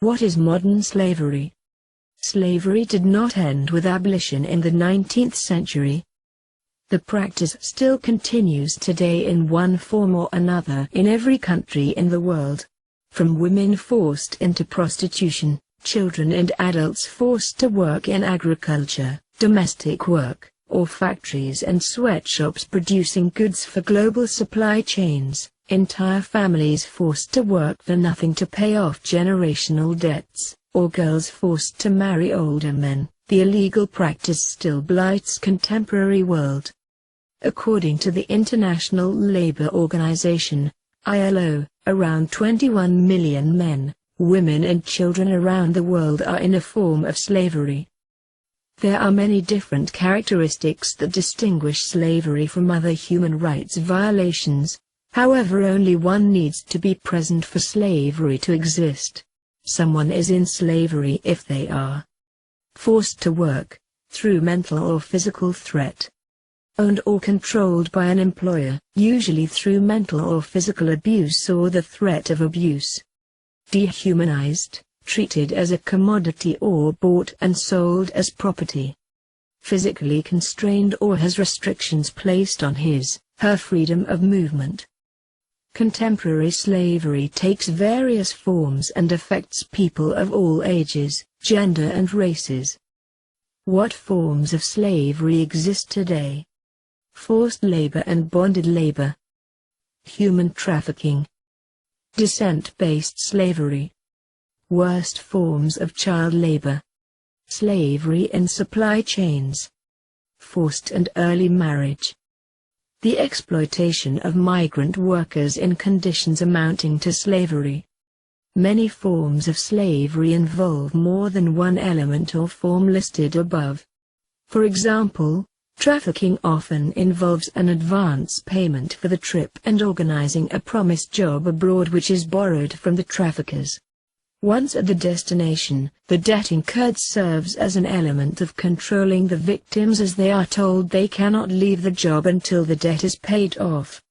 What is modern slavery? Slavery did not end with abolition in the 19th century. The practice still continues today in one form or another in every country in the world. From women forced into prostitution, children and adults forced to work in agriculture, domestic work, or factories and sweatshops producing goods for global supply chains, entire families forced to work for nothing to pay off generational debts, or girls forced to marry older men, the illegal practice still blights contemporary world. According to the International Labour Organization, ILO, around 21 million men, women and children around the world are in a form of slavery. There are many different characteristics that distinguish slavery from other human rights violations. However, only one needs to be present for slavery to exist. Someone is in slavery if they are forced to work, through mental or physical threat, owned or controlled by an employer, usually through mental or physical abuse or the threat of abuse, dehumanized, treated as a commodity or bought and sold as property, physically constrained or has restrictions placed on her freedom of movement. Contemporary slavery takes various forms and affects people of all ages, gender and races. What forms of slavery exist today? Forced labor and bonded labor, human trafficking, descent-based slavery, worst forms of child labor, slavery in supply chains, forced and early marriage, the exploitation of migrant workers in conditions amounting to slavery. Many forms of slavery involve more than one element or form listed above. For example, trafficking often involves an advance payment for the trip and organizing a promised job abroad which is borrowed from the traffickers. Once at the destination, the debt incurred serves as an element of controlling the victims as they are told they cannot leave the job until the debt is paid off.